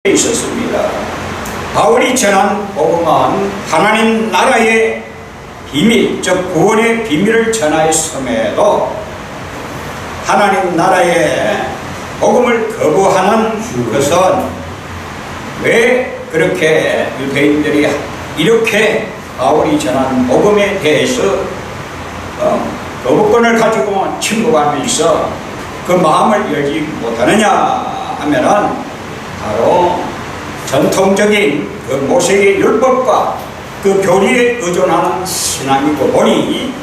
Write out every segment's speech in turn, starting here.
있었습니다. 바울이 전한 복음은 하나님 나라의 비밀, 즉 구원의 비밀을 전하였음에도 하나님 나라의 복음을 거부하는 것은 왜 그렇게 유대인들이 이렇게 바울이 전한 복음에 대해서 거부권을 가지고 침묵하면서 그 마음을 열지 못하느냐 하면은 바로 전통적인 그 모세의 율법과 그 교리에 의존하는 신앙이고 보니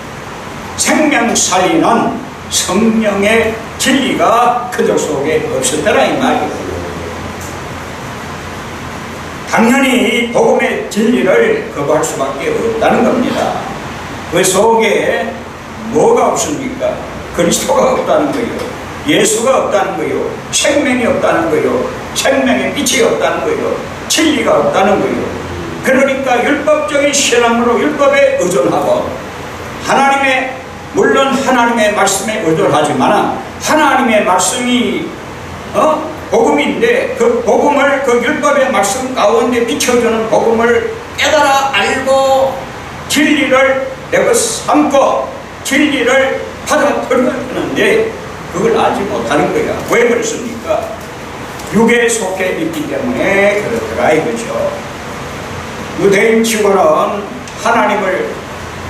생명 살리는 성령의 진리가 그들 속에 없었더라 이 말이에요. 당연히 복음의 진리를 거부할 수밖에 없다는 겁니다. 그 속에 뭐가 없습니까? 그리스도가 없다는 거예요. 예수가 없다는 거예요. 생명이 없다는 거예요. 생명의 빛이 없다는 거예요. 진리가 없다는 거예요. 그러니까 율법적인 신앙으로 율법에 의존하고 물론 하나님의 말씀에 의존하지만 하나님의 말씀이 복음인데 그 복음을 그 율법의 말씀 가운데 비춰주는 복음을 깨달아 알고 진리를 내가 삼고 진리를 받아들여야 하는데 그걸 알지 못하는 거야. 왜 그렇습니까? 육에 속해 있기 때문에 그렇더라 이거죠. 유대인 치고는 하나님을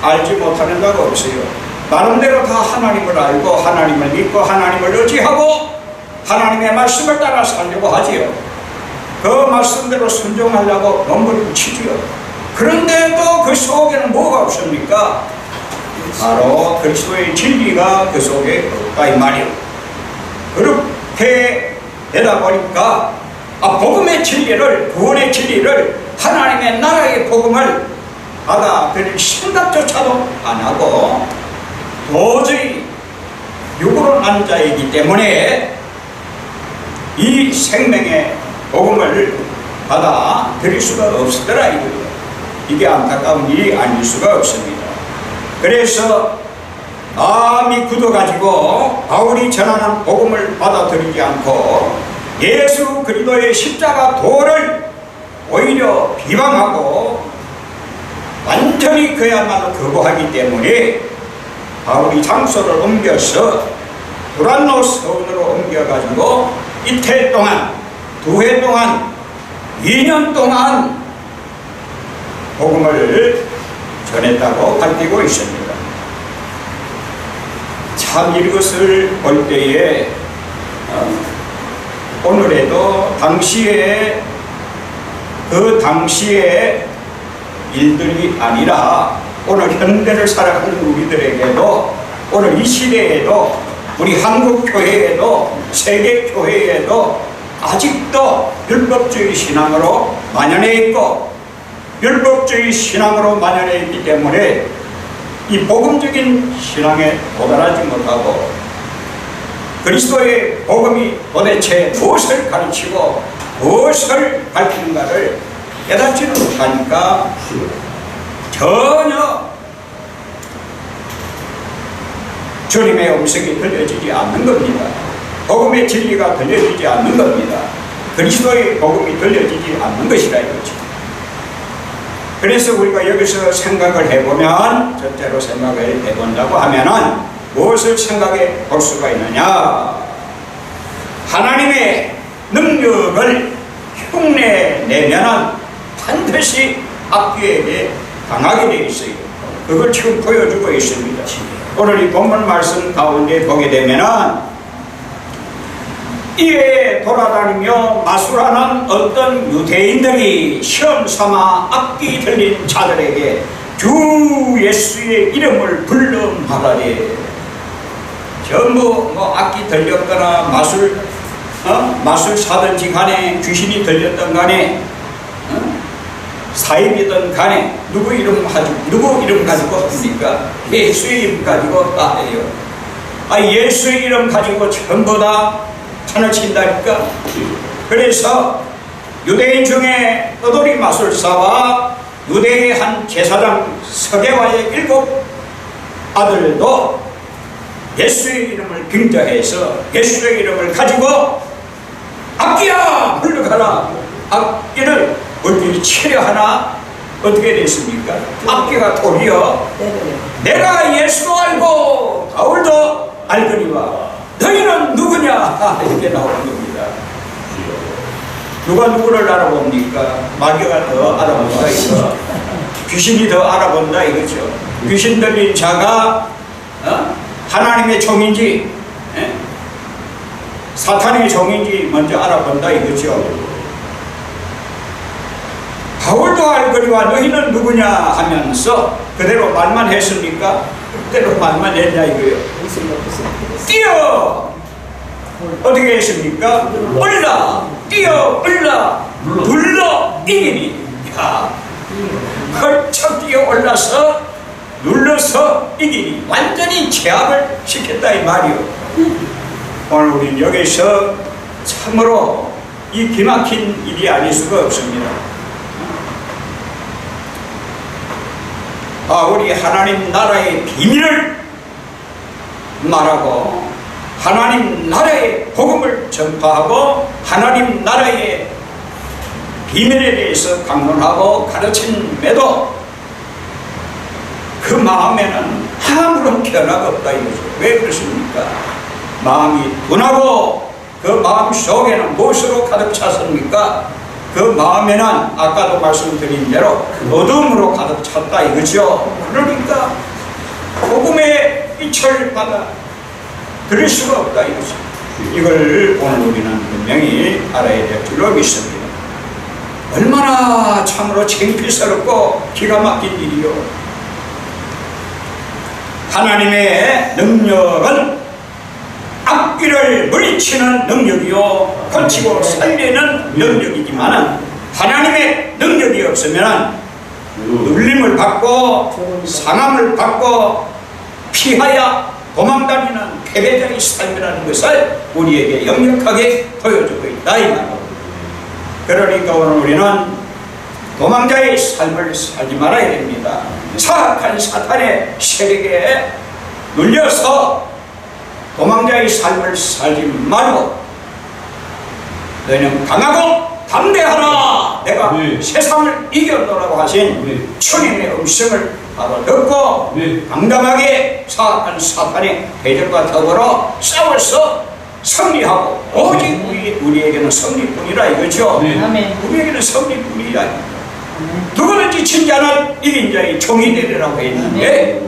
알지 못하는 자가 없어요. 나름대로 다 하나님을 알고 하나님을 믿고 하나님을 의지하고 하나님의 말씀을 따라 살려고 하지요. 그 말씀대로 순종하려고 몸부림치지요. 그런데도 그 속에는 뭐가 없습니까? 바로 그리스도의 진리가 그 속에 없다 이 말이에요. 그렇게 되다 보니까 복음의 진리를, 구원의 진리를, 하나님의 나라의 복음을 받아들일 생각조차도 안 하고 도저히 육으로 난 자이기 때문에 이 생명의 복음을 받아들일 수가 없었더라 이거예요. 이게 안타까운 일이 아닐 수가 없습니다. 그래서 마음이 굳어가지고 바울이 전하는 복음을 받아들이지 않고 예수 그리스도의 십자가 도를 오히려 비방하고 완전히 그야말로 거부하기 때문에 바울이 장소를 옮겨서 두란노 서원으로 옮겨가지고 이태 동안, 2해 동안, 2년 동안 복음을 전했다고 밝히고 있습니다. 참 이것을 볼 때에 오늘에도 그 당시의 일들이 아니라 오늘 현대를 살아가는 우리들에게도 오늘 이 시대에도 우리 한국 교회에도 세계 교회에도 아직도 율법주의 신앙으로 만연해 있고 율법주의 신앙으로 만연해 있기 때문에 이 복음적인 신앙에 도달하지 못하고 그리스도의 복음이 도대체 무엇을 가르치고 무엇을 밝히는가를 깨닫지를 못하니까 전혀 주님의 음성이 들려지지 않는 겁니다. 복음의 진리가 들려지지 않는 겁니다. 그리스도의 복음이 들려지지 않는 것이라 이거죠. 그래서 우리가 여기서 생각을 해보면, 첫째로 생각을 해본다고 하면은 무엇을 생각해 볼 수가 있느냐? 하나님의 능력을 흉내내면은 반드시 악귀에게 당하게 되어 있어요. 그걸 지금 보여주고 있습니다. 오늘 이 본문 말씀 가운데 보게 되면은 이에 돌아다니며 마술하는 어떤 유대인들이 시험 삼아 악기 들린 자들에게 주 예수의 이름을 불러 말하되, 전부 악기 들렸거나 마술사든지 간에 귀신이 들렸던 간에 사입이든 간에 누구 이름 가지고 합니까? 예수의 이름 가지고 다 해요. 예수의 이름 가지고 전부 다 판을 친다니까. 그래서 유대인 중에 떠돌이 마술사와 유대의 한 제사장 서게와의 7 아들도 예수의 이름을 빙자해서 예수의 이름을 가지고 악기야 물러가라, 악기를 어떻게 치려 하나? 어떻게 됐습니까? 악기가 도리어 내가 예수도 알고 바울도 알거니와 너희는 누구냐? 이렇게 나오는 겁니다. 누가 누구를 알아봅니까? 마귀가 더 알아본다 이거. 귀신이 더 알아본다 이거죠. 귀신 들린 자가 하나님의 종인지 사탄의 종인지 먼저 알아본다 이거죠. 바울도 알거니와 너희는 누구냐 하면서 그대로 말만 했습니까? 그대로 말만 했냐 이거요. 뛰어! 어떻게 했습니까? 올라! 뛰어! 올라! 눌러! 이기니! 야, 헐쩍 뛰어 올라서 눌러서 이기니 완전히 제압을 시켰다 이 말이요. 오늘 우리는 여기서 참으로 이 기막힌 일이 아닐 수가 없습니다. 우리 하나님 나라의 비밀을 말하고 하나님 나라의 복음을 전파하고 하나님 나라의 비밀에 대해서 강론하고 가르침에도 그 마음에는 아무런 변화가 없다 이거죠. 왜 그렇습니까? 마음이 둔하고 그 마음 속에는 무엇으로 가득 찼습니까? 그 마음에는 아까도 말씀드린 대로 어둠으로 가득 찼다 이거죠. 그러니까 복음의 빛을 받아 들을 수가 없다 이거죠. 이걸 오늘 우리는 분명히 알아야 될 줄로 믿습니다. 얼마나 참으로 창피스럽고 기가 막힌 일이요. 하나님의 능력은 악귀를 물리치는 능력이요 고치고 살리는 능력이지만 하나님의 능력이 없으면 눌림을 받고 상함을 받고 피하여 도망다니는 패배자의 삶이라는 것을 우리에게 역력하게 보여주고 있다 이 말입니다. 그러니까 오늘 우리는 도망자의 삶을 살지 말아야 됩니다. 사악한 사탄의 세력에 눌려서 도망자의 삶을 살지 말고 너희는 강하고 담대하라. 내가 세상을 이겼노라고 하신 주님의 음성을 바로 듣고 당당하게 사악한 사탄의 대적과 더불어 싸워서 승리하고 오직 우리에게는 승리뿐이라 이거죠. 우리에게는 승리뿐이라. 누구든지 진 자는 이긴 자의 종이 되리라고 했는데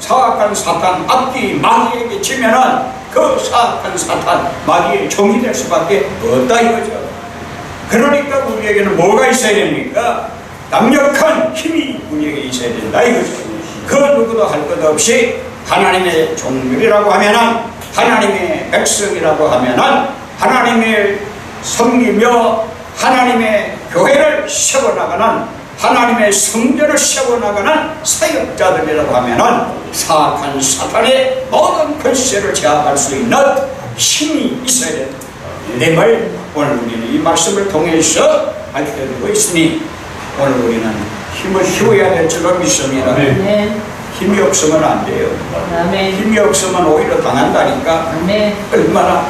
사악한 사탄 악기 마귀에게 지면은 그 사악한 사탄 마귀의 종이 될 수밖에 없다 이거죠. 그러니까 우리에게는 뭐가 있어야 됩니까? 강력한 힘이 우리에게 있어야 된다 이거죠. 그 누구도 할 것 없이 하나님의 종들이라고 하면은 하나님의 백성이라고 하면은 하나님의 섬기며 하나님의 교회를 세워나가는 하나님의 성전을 세워나가는 사역자들이라고 하면은 사악한 사탄의 모든 권세를 제압할 수 있는 힘이 있어야 된다. 내 말 오늘 우리는 이 말씀을 통해서 밝혀드리고 있으니 오늘 우리는 힘을 키워야 될 줄로 믿습니다. 힘이 없으면 안 돼요. 힘이 없으면 오히려 당한다니까. 얼마나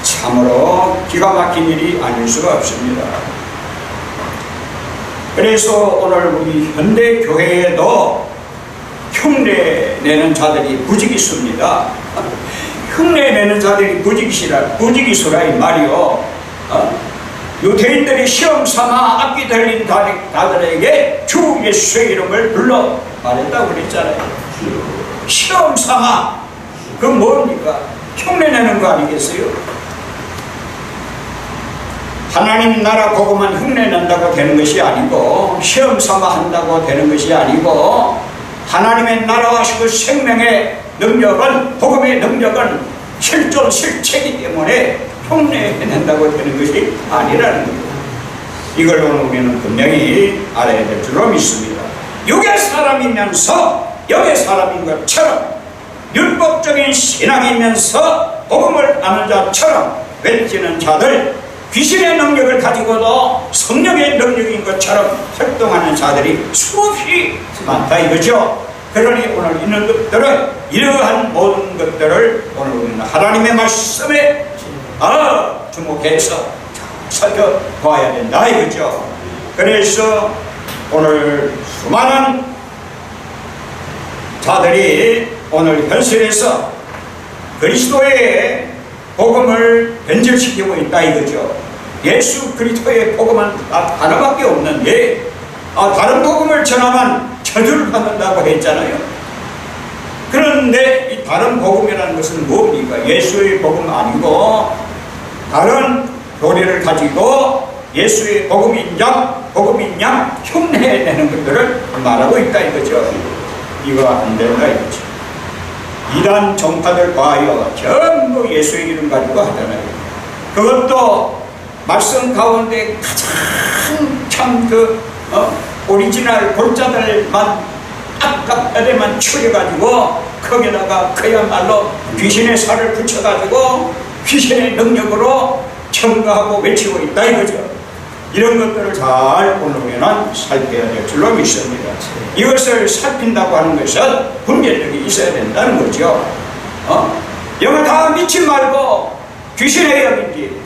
참으로 기가 막힌 일이 아닐 수가 없습니다. 그래서 오늘 우리 현대 교회에도 흉내 내는 자들이 부지기수입니다. 흉내 내는 자들이 부지기수라 이 말이요. 유대인들이 시험 삼아 악기 들린 자들에게 주 예수의 이름을 불러 말했다고 그랬잖아요. 시험 삼아 그 뭡니까? 흉내 내는 거 아니겠어요? 하나님 나라 복음은 흉내 nen다고 되는 것이 아니고 시험 삼아 한다고 되는 것이 아니고 하나님의 나라와 그 생명의 능력은 복음의 능력은 실존 실체이기 때문에 흉내낸다고 되는 것이 아니라는 거예요. 이걸 오늘 우리는 분명히 알아야 될 줄로 믿습니다. 육의 사람이면서 영의 사람인 것처럼 율법적인 신앙이면서 복음을 아는 자처럼 외치는 자들 귀신의 능력을 가지고도 성령의 능력인 것처럼 활동하는 자들이 수없이 많다 이거죠. 그러니 오늘 있는 것들은 이러한 모든 것들을 오늘 우리는 하나님의 말씀에 주목해서 살펴봐야 된다 이거죠. 그래서 오늘 수많은 자들이 오늘 현실에서 그리스도의 복음을 변절시키고 있다 이거죠. 예수 그리스도의 복음은 하나밖에 없는데 다른 복음을 전하면 저주를 받는다고 했잖아요. 그런데 이 다른 복음이라는 것은 뭡니까? 예수의 복음 아니고 다른 교리를 가지고 예수의 복음인 양 흉내내는 것들을 말하고 있다 이거죠. 이거 안 된다 이거죠. 이단 종파들 과여 전부 예수의 이름 가지고 하잖아요. 그것도 말씀 가운데 가장 참 오리지널 골자들만 악각들에만 추려가지고 거기다가 그야말로 귀신의 살을 붙여가지고 귀신의 능력으로 청가하고 외치고 있다 이거죠. 이런 것들을 잘 오늘은 살펴야 될 줄로 믿습니다. 이것을 살핀다고 하는 것은 분별력이 있어야 된다는 거죠. 영을 다 믿지 말고 귀신의 영인지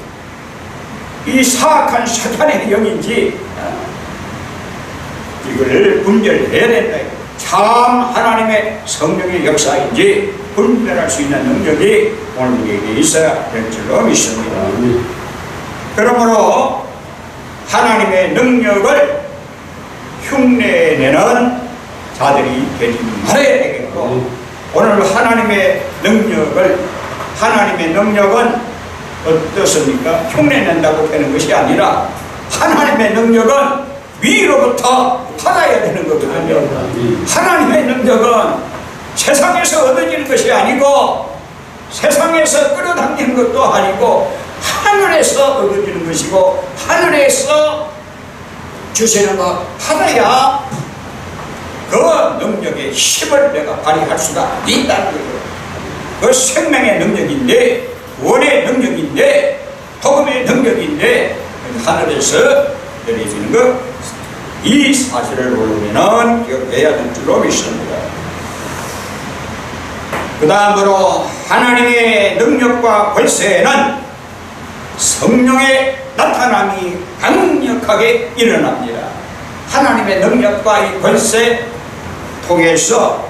이 사악한 사탄의 영인지 이걸 분별해야 된다. 참 하나님의 성령의 역사인지 분별할 수 있는 능력이 오늘 우리에게 있어야 될 줄로 믿습니다. 그러므로 하나님의 능력을 흉내내는 자들이 되지 말아야 되겠고, 오늘 하나님의 능력은 어떻습니까? 흉내낸다고 되는 것이 아니라 하나님의 능력은 위로부터 받아야 되는 거거든요. 하나님의 능력은 세상에서 얻어지는 것이 아니고 세상에서 끌어당기는 것도 아니고 하늘에서 얻어지는 것이고 하늘에서 주시는 것 받아야 그 능력의 힘을 내가 발휘할 수가 있다는 거예요. 그 생명의 능력인데, 구원의 능력인데, 복음의 능력인데 하늘에서 내려지는 것, 이 사실을 모르면 기억해야 될 줄로 믿습니다. 그 다음으로 하나님의 능력과 권세는 성령의 나타남이 강력하게 일어납니다. 하나님의 능력과 이 권세 통해서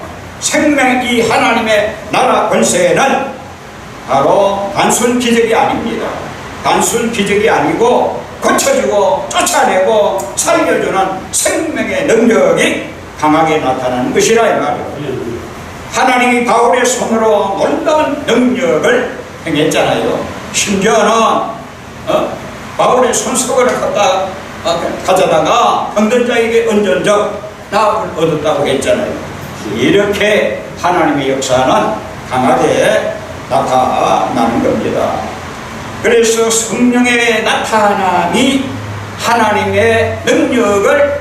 이 하나님의 나라 권세는 바로 단순 기적이 아닙니다. 단순 기적이 아니고 고쳐주고 쫓아내고 살려주는 생명의 능력이 강하게 나타나는 것이라 이 말이에요. 하나님이 바울의 손으로 놀라운 능력을 행했잖아요. 심지어는 바울의 손수건을 가져다가 병든 자에게 얹은 적 나음을 얻었다고 했잖아요. 이렇게 하나님의 역사는 강하게 나타나는 겁니다. 그래서 성령의 나타남이 하나님의 능력을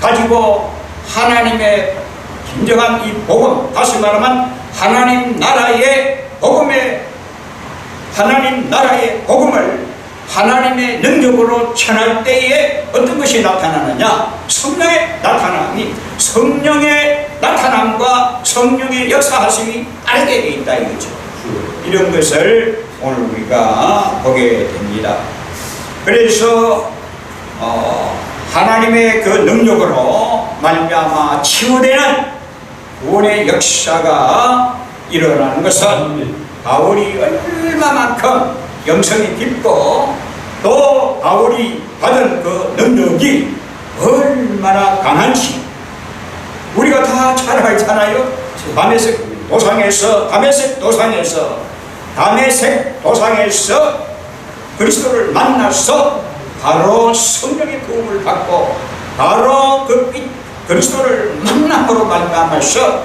가지고 하나님의 진정한 이 복음, 다시 말하면 하나님 나라의 복음을 하나님의 능력으로 전할 때에 어떤 것이 나타나느냐? 성령의 나타남이, 성령의 나타남과 성령의 역사하심이 다르게 되어 있다 이거죠. 이런 것을 오늘 우리가 보게 됩니다. 그래서 하나님의 그 능력으로 말미암아 치유되는 구원의 역사가 일어나는 것은 바울이 얼마만큼 영성이 깊고 또 바울이 받은 그 능력이 얼마나 강한지 우리가 다 잘 알잖아요. 다메섹 도상에서 그리스도를 만나서 바로 성령의 도움을 받고 바로 그리스도를 만남으로 말미암아서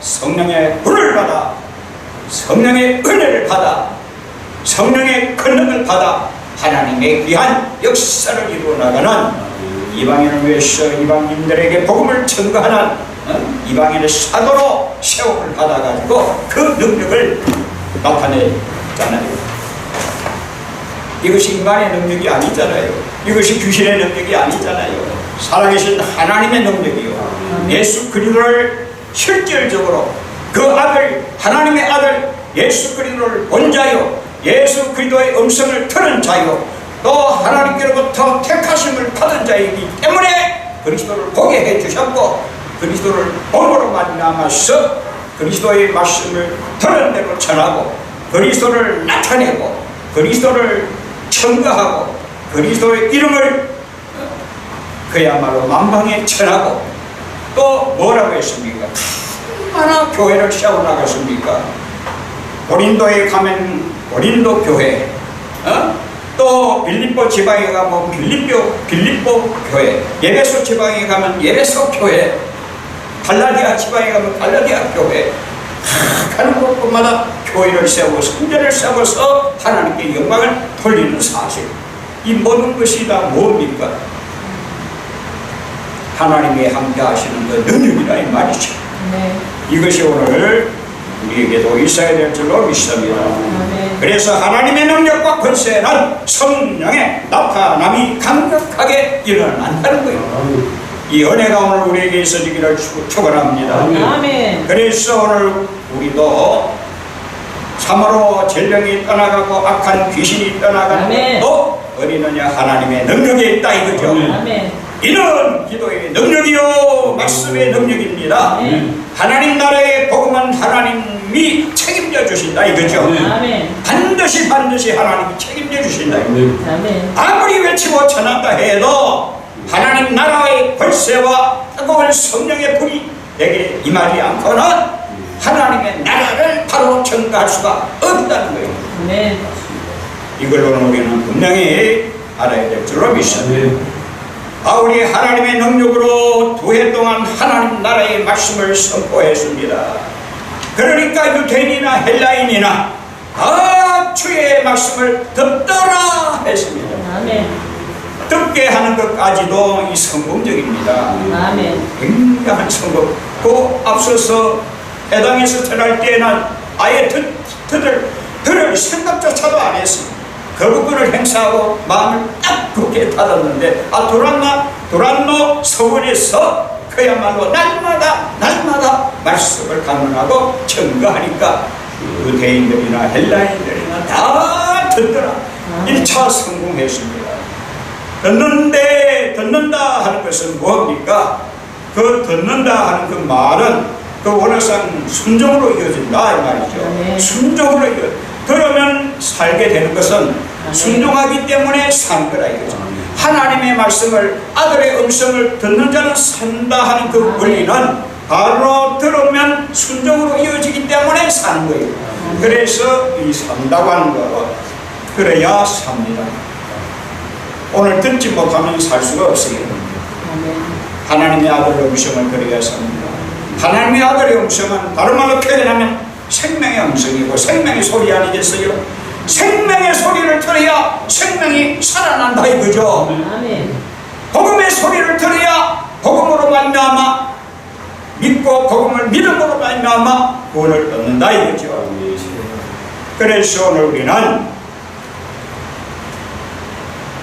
성령의 불을 받아 성령의 은혜를 받아 성령의 권능을 받아 하나님의 귀한 역사를 이루어 나가는 이방인을 위해서 이방인들에게 복음을 전가하는 이방인의 사도로 세움을 받아가지고 그 능력을 나타내잖아요. 이것이 인간의 능력이 아니잖아요. 이것이 귀신의 능력이 아니잖아요. 살아계신 하나님의 능력이요. 예수 그리스도를 실질적으로 그 아들, 하나님의 아들 예수 그리스도를 본자요 예수 그리스도의 음성을 들은 자요 또 하나님께로부터 택하심을 받은 자이기 때문에 그리스도를 보게 해주셨고 그리스도를 본으로 만나서 그리스도의 말씀을 들은 대로 전하고 그리스도를 나타내고 그리스도를 청거하고 그리스도의 이름을 그야말로 만방에 전하고 또 뭐라고 했습니까? 얼마나 교회를 세워나갔습니까? 고린도에 가면 고린도 교회, 또 빌립보 지방에 가면 빌립보 교회, 에베소 지방에 가면 에베소 교회, 갈라디아 지방에 가면 갈라디아 교회, 가는 곳마다 교회를 세우고 성전을 세워서 하나님께 영광을 돌리는 사실. 이 모든 것이 다 뭡니까? 하나님이 함께 하시는 그 능력이라 이 말이죠. 네. 이것이 오늘 우리에게도 있어야 될 줄로 믿습니다. 네. 그래서 하나님의 능력과 권세는 성령의 나타남이 강력하게 일어난다는 거예요. 이 은혜가 오늘 우리에게 있어지기를 축원합니다. 아멘. 그래서 오늘 우리도 참으로 전령이 떠나가고 악한 귀신이 떠나가는 것도 어디느냐 하나님의 능력에 있다 이거죠. 아멘. 이는 기도의 능력이요 말씀의 능력입니다. 하나님 나라의 복음은 하나님이 책임져 주신다 이거죠. 반드시 하나님이 책임져 주신다. 아무리 외치고 전한다 해도 하나님 나라의 권세와 뜨거운 성령의 불이 내게 임하지 않고는 하나님의 나라를 바로 전가할 수가 없다는 거예요. 이걸로는 우리는 분명히 알아야 될 줄로 믿습니다. 바울이 하나님의 능력으로 2해 동안 하나님 나라의 말씀을 선포했습니다. 그러니까 유대인이나 헬라인이나 주의 말씀을 듣더라 했습니다. 아멘. 듣게 하는 것까지도 이 성공적입니다. 아멘. 굉장한 성공. 그 앞서서 해당에서 전할 때는 아예 들을 생각조차도 안 했습니다. 거부권을 행사하고 마음을 딱 굳게 닫았는데 도란노 서원에서 그야말로 날마다 말씀을 강론하고 증거하니까 유대인들이나 헬라인들이나 다 듣더라. 1차 성공했습니다. 듣는다 하는 것은 뭡니까? 그 듣는다 하는 그 말은 그 원어상 순종으로 이어진다 이 말이죠. 순종으로 들으면 살게 되는 것은 순종하기 때문에 산 거라 이거죠. 하나님의 말씀을 아들의 음성을 듣는 자는 산다 하는 그 원리는 바로 들으면 순종으로 이어지기 때문에 사는 거예요. 그래서 이 산다고 하는 거 그래야 삽니다. 오늘 듣지 못하면 살 수가 없어요. 하나님의 아들의 음성을 들어야 삽니다. 하나님의 아들의 음성은 다른 말로 표현하면 생명의 음성이고 생명의 소리 아니겠어요? 생명의 소리를 들어야 생명이 살아난다 이거죠. 아멘. 복음의 소리를 들어야 복음으로 말미암아 믿고 복음을 믿음으로 말미암아 구원을 얻는다 이거죠. 그래서 오늘 우리는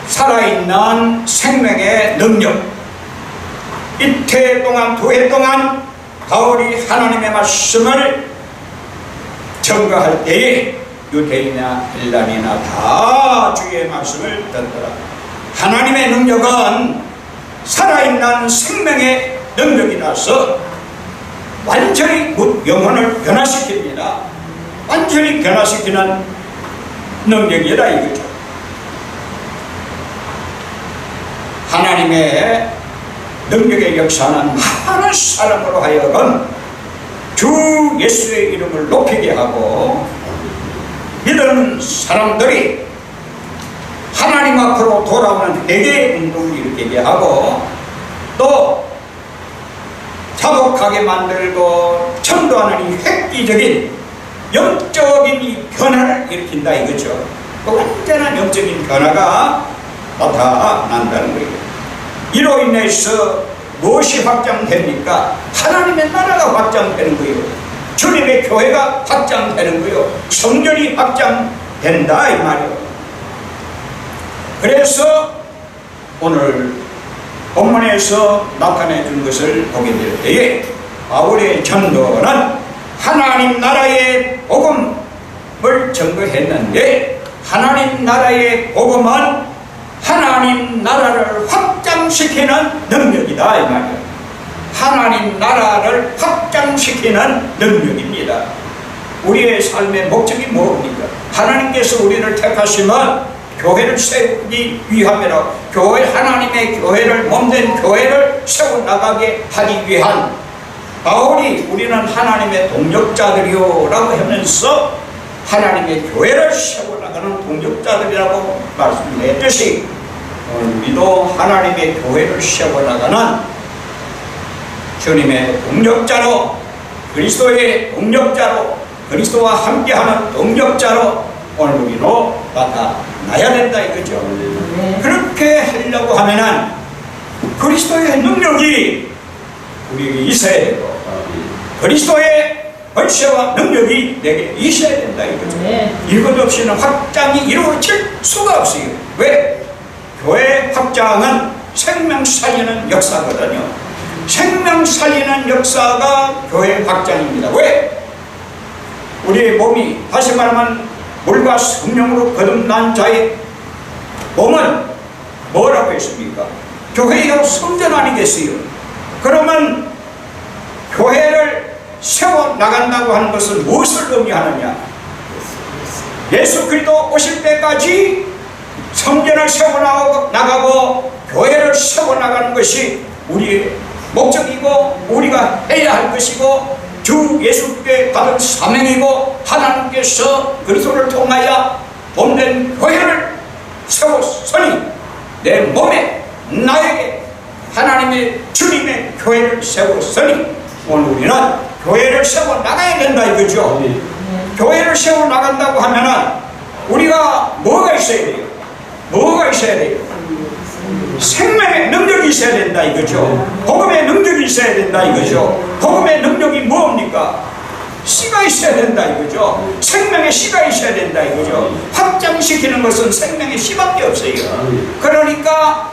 살아있는 생명의 능력, 이태 동안 2해 동안 바울이 하나님의 말씀을 증거할 때에 유대인이나 헬라인이나 다 주의 말씀을 듣더라. 하나님의 능력은 살아있는 생명의 능력이라서 완전히 영혼을 변화시킵니다. 완전히 변화시키는 능력이라 이거죠. 하나님의 능력의 역사는 많은 사람으로 하여금 주 예수의 이름을 높이게 하고 믿는 사람들이 하나님 앞으로 돌아오는 회개 운동을 일으키게 하고 또 자복하게 만들고 전도하는 이 획기적인 영적인 이 변화를 일으킨다 이거죠. 또 완전한 영적인 변화가 나타난다는 거예요. 이로 인해서 무엇이 확장됩니까? 하나님의 나라가 확장되는 거예요. 주님의 교회가 확장되는 거예요. 성전이 확장된다 이 말이에요. 그래서 오늘 본문에서 나타내 준 것을 보게 될 때에 바울의 전도는 하나님 나라의 복음, 증거했는데 하나님 나라의 복음은 하나님 나라를 확장시키는 능력이다 이 말이에요. 하나님 나라를 확장시키는 능력입니다. 우리의 삶의 목적이 뭡니까? 하나님께서 우리를 택하시면 교회를 세우기 위함이라, 교회, 하나님의 교회를, 몸된 교회를 세워나가게 하기 위한, 바울이 우리는 하나님의 동력자들이요 라고 하면서 하나님의 교회를 세워나가는 동력자들이라고 말씀했듯이 우리도 하나님의 교회를 세워나가는 주님의 동력자로, 그리스도의 동력자로, 그리스도와 함께하는 동력자로 오늘 우리로 나타나야 된다 이거죠. 그렇게 하려고 하면은 그리스도의 능력이 우리에게 있어야 되고 그리스도의 권세와 능력이 내게 있어야 된다 이거죠. 이것 없이는 확장이 이루어질 수가 없어요. 왜? 교회 확장은 생명 살리는 역사거든요. 생명 살리는 역사가 교회 확장입니다. 왜? 우리의 몸이, 다시 말하면 물과 성령으로 거듭난 자의 몸은 뭐라고 했습니까? 교회의 성전 아니겠어요? 그러면 교회를 세워나간다고 하는 것은 무엇을 의미하느냐? 예수 그리스도 오실 때까지 성전을 세워나가고 교회를 세워나가는 것이 우리의 목적이고 우리가 해야 할 것이고 주 예수께 받은 사명이고 하나님께서 그리스도를 통하여 몸된 교회를 세웠으니 내 몸에 나에게 하나님의 주님의 교회를 세웠으니 오늘 우리는 교회를 세워나가야 된다 이거죠. 교회를 세워나간다고 하면은 우리가 뭐가 있어야 돼요? 뭐가 있어야 돼요? 생명의 능력이 있어야 된다 이거죠. 복음의 능력이 있어야 된다 이거죠. 복음의 능력이 뭡니까? 씨가 있어야 된다 이거죠. 생명의 씨가 있어야 된다 이거죠. 확장시키는 것은 생명의 씨밖에 없어요. 그러니까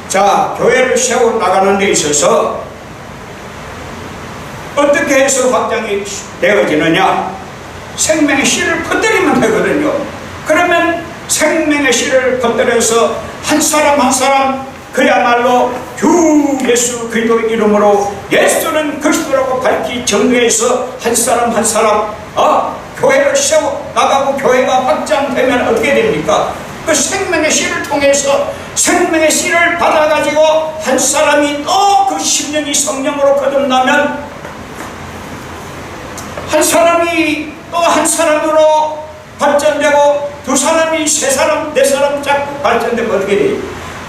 자, 교회를 세워나가는 데 있어서 어떻게 해서 확장이 되어지느냐? 생명의 씨를 퍼뜨리면 되거든요. 그러면 생명의 씨를 퍼뜨려서 한 사람 한 사람 그야말로 주 예수 그리스도의 이름으로 예수는 그리스도라고 밝히 정리해서 한 사람 한 사람 교회를 세워 나가고 교회가 확장되면 어떻게 됩니까? 그 생명의 씨를 통해서 생명의 씨를 받아가지고 한 사람이 또 그 심령이 성령으로 거듭나면 한 사람이 또 한 사람으로 발전되고 두 사람이 세 사람 네 사람 자꾸 발전되면 어떻게 돼요?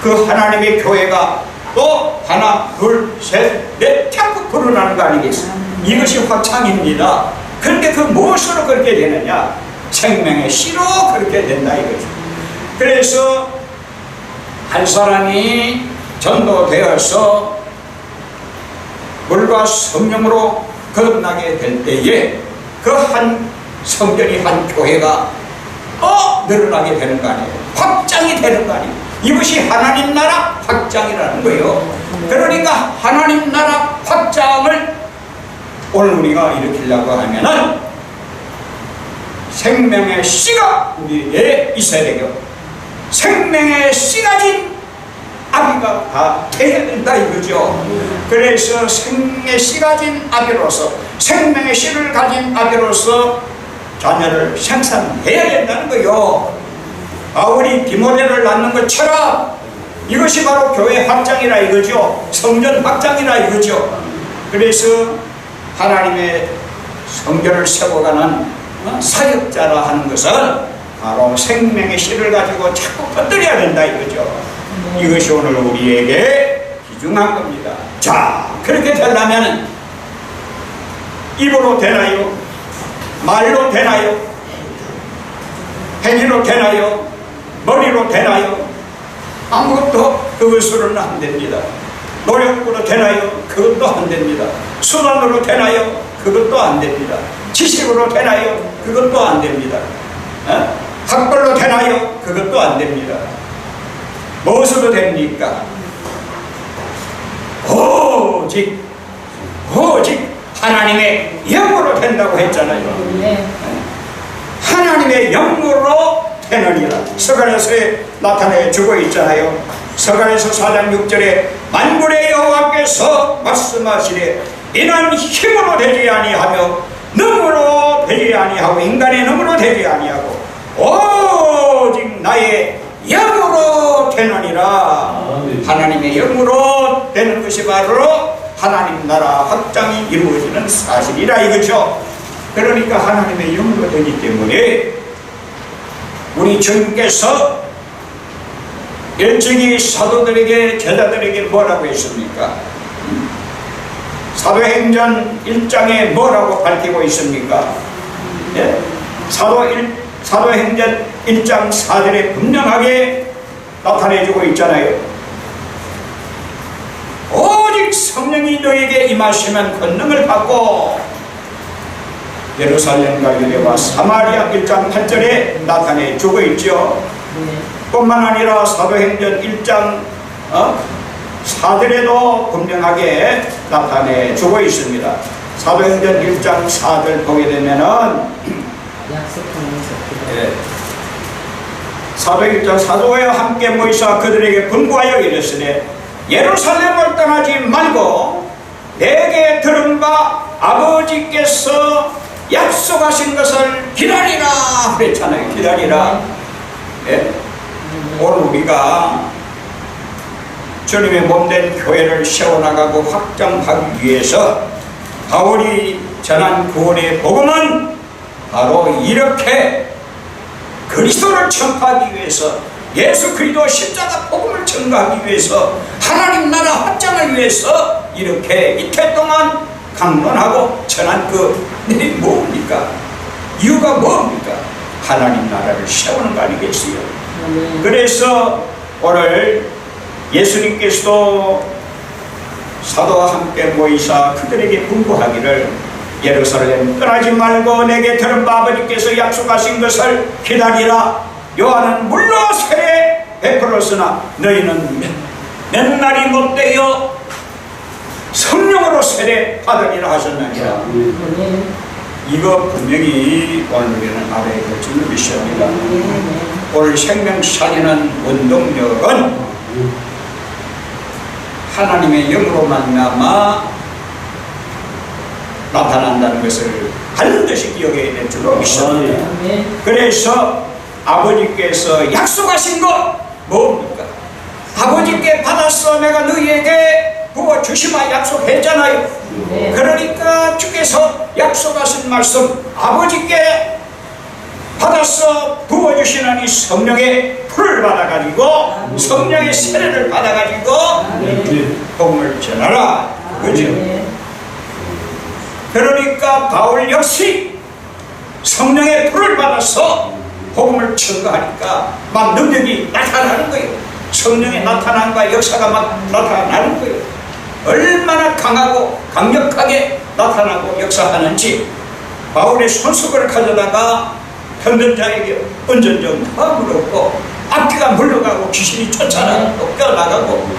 그 하나님의 교회가 또 하나 둘 셋 넷 자꾸 불어나는 거 아니겠어요? 이것이 확장입니다. 그런데 그 무엇으로 그렇게 되느냐? 생명의 씨로 그렇게 된다 이거죠. 그래서 한 사람이 전도되어서 물과 성령으로 거듭나게 될 때에 그 한 성전이 한 교회가 늘어나게 되는 거 아니에요? 확장이 되는 거 아니에요? 이것이 하나님 나라 확장이라는 거예요. 그러니까 하나님 나라 확장을 오늘 우리가 일으키려고 하면은 생명의 씨가 우리에게 있어야 되고 생명의 씨 가진 아비가 다 되어야 된다 이거죠. 그래서 생명의 씨 가진 아비로서 생명의 씨를 가진 아비로서 자녀를 생산해야 된다는 거요. 바울이 디모데를 낳는 것처럼 이것이 바로 교회 확장이라 이거죠. 성전 확장이라 이거죠. 그래서 하나님의 성전을 세워가는 사역자라 하는 것은 바로 생명의 씨를 가지고 자꾸 퍼뜨려야 된다 이거죠. 이것이 오늘 우리에게 귀중한 겁니다. 자, 그렇게 되려면 입으로 되나요? 말로 되나요? 행위로 되나요? 머리로 되나요? 아무것도 그것으로는 안 됩니다. 노력으로 되나요? 그것도 안 됩니다. 수단으로 되나요? 그것도 안 됩니다. 지식으로 되나요? 그것도 안 됩니다. 학벌로 되나요? 그것도 안 됩니다. 무엇으로 됩니까? 오직 하나님의 영으로 된다고 했잖아요. 하나님의 영으로 되느니라. 서간에서에 나타내 주고 있잖아요. 서간에서 4장 6절에 만군의 여호와께서 말씀하시되 이는 힘으로 되지 아니하며 능으로 되지 아니하고 인간의 능으로 되지 아니하고 오직 나의 영으로 되느니라. 하나님의 영으로 되는 것이 바로 하나님 나라 확장이 이루어지는 사실이라 이거죠. 그러니까 하나님의 영으로 되기 때문에 우리 주님께서 일찍이 사도들에게 제자들에게 뭐라고 했습니까? 사도행전 1장에 뭐라고 밝히고 있습니까? 예? 사도행전 1장 4절에 분명하게 나타내주고 있잖아요. 오직 성령이 너에게 임하시면 권능을 받고 예루살렘과 유대와 사마리아 1장 8절에 나타내주고 있죠. 뿐만 아니라 사도행전 1장 4절에도 분명하게 나타내주고 있습니다. 사도행전 1장 4절 보게 되면은 사도 1장 사도와 함께 모이사 그들에게 분부하여 이르시되 예루살렘을 떠나지 말고 내게 들은 바 아버지께서 약속하신 것을 기다리라 그랬잖아요. 기다리라. 예? 오늘 우리가 주님의 몸된 교회를 세워나가고 확장하기 위해서 바울이 전한 구원의 복음은 바로 이렇게 그리스도를 전파하기 위해서 예수 그리스도 십자가 복음을 전가하기 위해서 하나님 나라 확장을 위해서 이렇게 이틀 동안 강론하고 전한 그 일이 뭡니까? 이유가 뭡니까? 하나님 나라를 세우는 거 아니겠어요? 그래서 오늘 예수님께서도 사도와 함께 모이사 그들에게 분부하기를 예루살렘 떠나지 말고 내게 들은 바 아버지께서 약속하신 것을 기다리라. 요한은 물로 세례 베풀었으나 너희는 몇 날이 못되어 성령으로 세례 받으리라 하셨느니라. 이거 분명히 오늘 우리는 알아야 될 줄을 믿습니다. 오늘 생명 살리는 운동력은 하나님의 영으로 만나마 나타난다는 것을 반드시 기억해야 될 줄로 믿습니다. 그래서 아버지께서 약속하신 것 뭡니까? 아버지께 받았어 내가 너희에게 부어주시마 약속했잖아요. 그러니까 주께서 약속하신 말씀 아버지께 받아서 부어주시는 이 성령의 풀을 받아가지고 성령의 세례를 받아가지고 복음을 전하라. 그죠? 그러니까 바울 역시 성령의 풀을 받아서 복음을 전가하니까 막 능력이 나타나는 거예요. 성령의 나타남과 역사가 막 나타나는 거예요. 얼마나 강하고 강력하게 나타나고 역사하는지 바울의 손수건을 가져다가 병든 자에게 얹은 적 다 물었고 악기가 물러가고 귀신이 쫓아나가고 껴나가고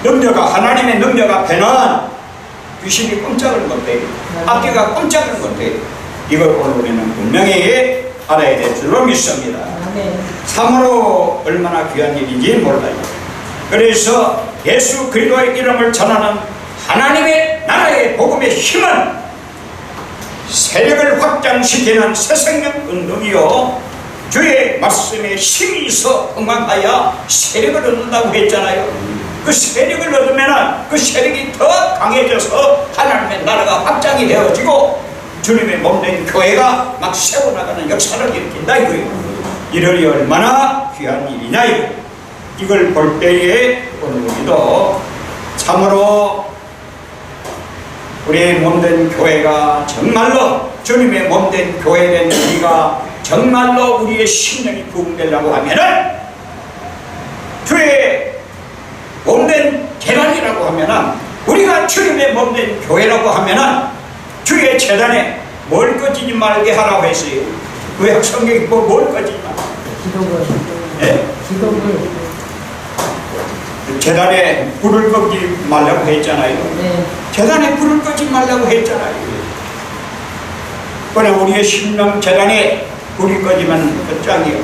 능력 하나님의 능력 앞에는 귀신이 꼼짝을 못해요. 악기가 꼼짝을 못해요. 이걸 오늘 우리는 분명히 알아야 될 줄로 믿습니다. 참으로 얼마나 귀한 일인지 몰라요. 그래서 예수 그리스도의 이름을 전하는 하나님의 나라의 복음의 힘은 세력을 확장시키는 새생명 운동이요 주의 말씀에 힘이 있어 흥망하여 세력을 얻는다고 했잖아요. 그 세력을 얻으면 그 세력이 더 강해져서 하나님의 나라가 확장이 되어지고 주님의 몸된 교회가 막 세워나가는 역사를 일으킨다 이거예요. 이럴이 얼마나 귀한 일이냐 이걸 볼 때에 오늘 우리도 참으로 우리의 몸된 교회가 정말로 주님의 몸된 교회된 우리가 정말로 우리의 심령이 부흥되려고 하면은 주의 몸된 재단이라고 하면은 우리가 주님의 몸된 교회라고 하면은 주의 재단에 뭘 꺼지지 말게 하라고 했어요. 왜 성경이 뭘 꺼지지 말게? 기독을. 예? 기독을. 재단에 불을 끄지 말라고 했잖아요. 네. 재단에 불을 끄지 말라고 했잖아요. 특별히 우리의 신명재단에 불이 꺼지면 끝장이요.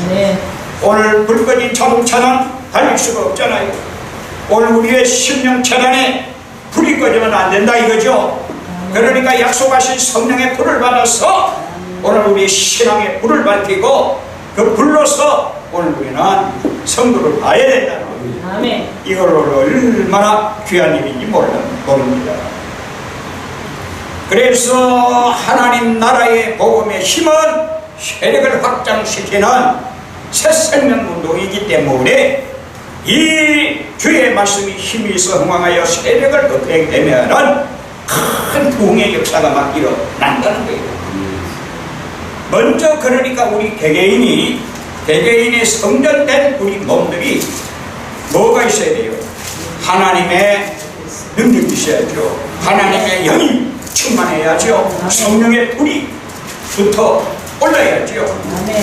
네. 오늘 불 꺼진 자동차는 달릴 수가 없잖아요. 오늘 우리의 신명재단에 불이 꺼지면 안 된다 이거죠. 그러니까 약속하신 성령의 불을 받아서 오늘 우리의 신앙의 불을 밝히고 그 불로서 오늘 우리는 성도를 봐야 된다는 겁니다. 아멘. 이걸로 얼마나 귀한 일인지 모릅니다. 그래서 하나님 나라의 복음의 힘은 세력을 확장시키는 새 생명운동이기 때문에 이 주의 말씀이 힘이 있어 흥왕하여 세력을 얻게 되면은 큰 부흥의 역사가 막 일어난다는 거예요. 먼저 그러니까 우리 개개인의 성전된 우리 몸들이 뭐가 있어야 돼요? 하나님의 능력이 있어야죠. 하나님의 영이 충만해야죠. 성령의 불이 붙어 올라야죠.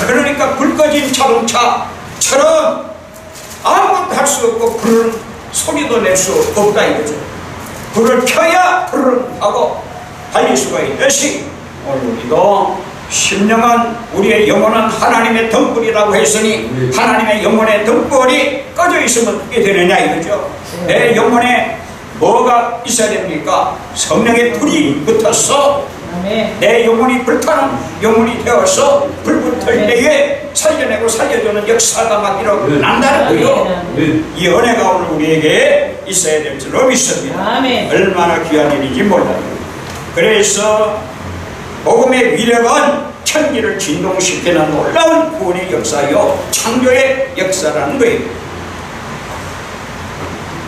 그러니까 불 꺼진 자동차처럼 아무것도 할 수 없고 불은 소리도 낼 수 없다 이거죠. 불을 켜야 불을 하고 달릴 수가 있듯이 오늘 우리도 심령은 우리의 영혼은 하나님의 등불이라고 했으니 하나님의 영혼의 등불이 꺼져 있으면 어떻게 되느냐 이거죠. 내 영혼에 뭐가 있어야 됩니까? 성령의 불이 붙어서 내 영혼이 불타는 영혼이 되어서 불 붙을 때에 살려내고 살려주는 역사가 막 일어난다는 거예요. 이 은혜가 오늘 우리에게 있어야 될 줄로 믿습니다. 얼마나 귀한 일인지 몰라요. 그래서 복음의 위력은 천지를 진동시키는 놀라운 구원의 역사요 창조의 역사라는 거예요.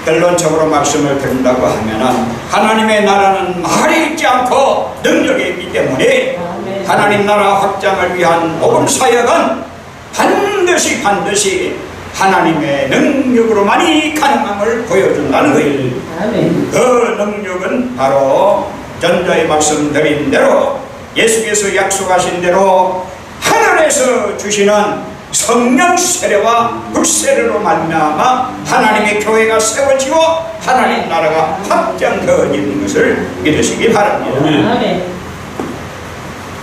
결론적으로 말씀을 드린다고 하면은 하나님의 나라는 말이 있지 않고 능력이 있기 때문에 하나님 나라 확장을 위한 복음 사역은 반드시 하나님의 능력으로만이 가능함을 보여준다는 거예요. 그 능력은 바로 전자에 말씀드린 대로 예수께서 약속하신 대로 하늘에서 주시는 성령 세례와 불세례로 말미암아 하나님의 교회가 세워지고 하나님 나라가 확장되어지는 것을 믿으시기 바랍니다.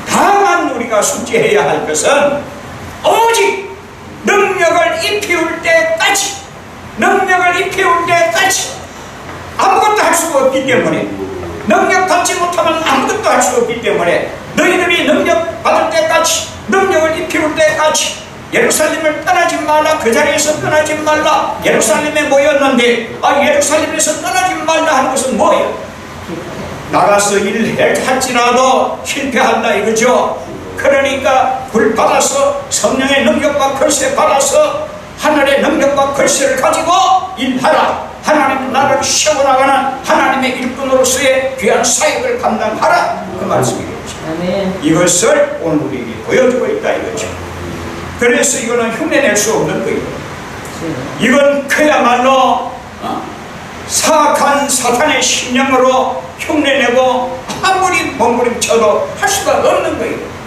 다만 우리가 숙지해야 할 것은 오직 능력을 입히울 때까지 아무것도 할 수가 없기 때문에 능력 받지 못하면 아무것도 할 수 없기 때문에 너희들이 능력 받을 때까지 능력을 입히울 때까지 예루살렘을 떠나지 말라. 그 자리에서 떠나지 말라. 예루살렘에 모였는데 예루살렘에서 떠나지 말라 하는 것은 뭐예요? 나가서 일할지라도 실패한다 이거죠. 그러니까 불 받아서 성령의 능력과 권세 받아서 하늘의 능력과 권세를 가지고 일하라. 하나님 나라를 세워나가는 하나님의 일꾼으로서의 귀한 사역을 감당하라. 그 말씀이겠죠. 이것을 오늘 우리에게 보여주고 있다 이거죠. 그래서 이거는 흉내낼 수 없는 거예요. 이건 그야말로 사악한 사탄의 심령으로 흉내내고 아무리 몸부림쳐도 할 수가 없는 거예요.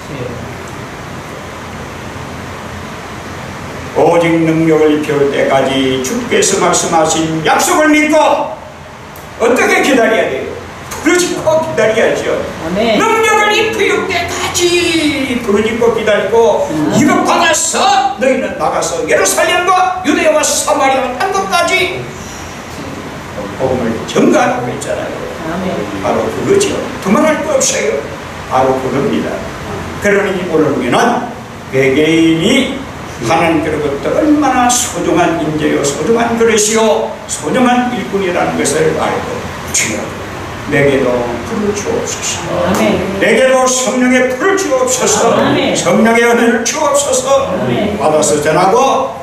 오직 능력을 입혀올 때까지 주께서 말씀하신 약속을 믿고 어떻게 기다려야 돼요? 부르짖고 기다려야죠. 능력을 입혀올 때까지 부르짖고 기다리고 이것 받아서 너희는 나가서 예루살렘과 유대와 사마리아 땅끝까지 복음을 전가하고 있잖아요. 바로 그거죠. 두말할 거 없어요. 바로 그겁니다. 그러니 오늘 우리는 개개인이 하나님께로부터 얼마나 소중한 인재요 소중한 그릇이요 소중한 일꾼이라는 것을 알고 주여 내게도 불을 주옵소서. 내게도 성령의 불을 주옵소서. 성령의 은혜를 주옵소서. 받아서 전하고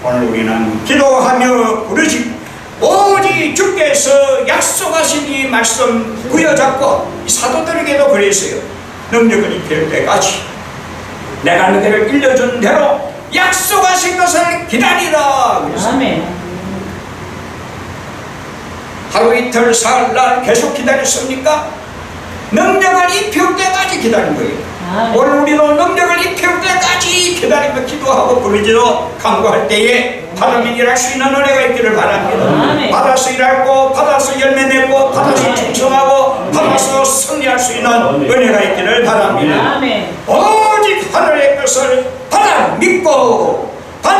오늘 우리는 기도하며 부르짖고 오직 주께서 약속하신 이 말씀 부여잡고 이 사도들에게도 그랬어요. 능력을 입힐 때까지 내가 너희를 일러준 대로 약속하신 것을 기다리라. 하루 이틀 사흘날 계속 기다렸습니까? 능력을 입힐 때까지 기다린 거예요. 오늘 우리도 능력을 입힐 때까지 기다리며 기도하고 부르짖어 간구할 때에 받으면 일할 수 있는 은혜가 있기를 바랍니다. 아멘. 받아서 일하고 받아서 열매 맺고 받아서 충성하고 받아서 승리할 수 있는 은혜가 있기를 바랍니다. 아멘. 오직 하늘의 것을 받아 믿고